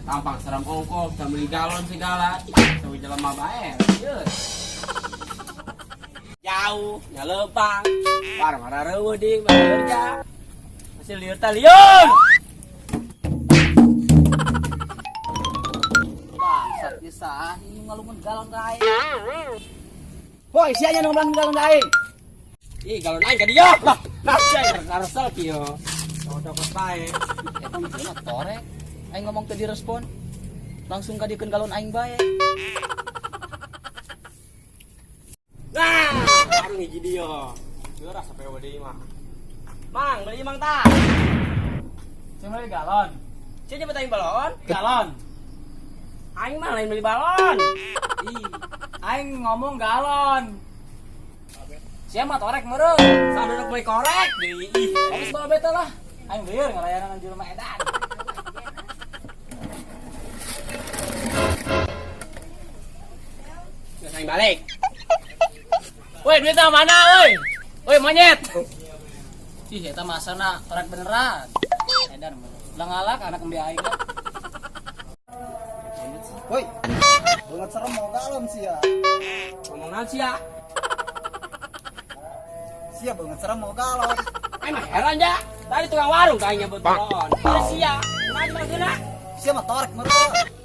Tampang seram ongkos, bisa beli galon segala. Sampai jalan mabae. Jauh, nyalepang. Marah-marah reueuh di kerja. Masih lieur teh lieur. Bangsat ge sah ieu ngalungan galon dae. Boy, sia nya nonglang galon daing. Ih, galon aing ka dia. Lah, nasai ngarsal kieu. Cocok bae. Eta mah torek. Aing ngomong teu direspon. Langsung ka dikeun galon aing bae. Nah, baru hiji dia. Geura sampai deui mah. Mang, beli mang tah. Cuma beli galon. Cie nyebut aing balon. Galon. Aing mah lain beli balon. Ih, aing ngomong galon. Sia mah torek meureun. Saduduk bae korek deui. Ih, Habis bawa bete lah. Aing lieur ngalayanan jelema edan. geus aing balik. Woi, duitnya mana euy? Woi, monyet. Ih, eta mah asana torek beneran. Edan mah. Ulah ngalak anak embe aing lah. Boy, banget serem mau galon sia. Ngomong naon sia? Sia banget serem mau galon. Aing mah heran ya. Tadi tukang warung kayaknya nyebut balon. Sia, naon mah geuna? Sia mah torek meureun.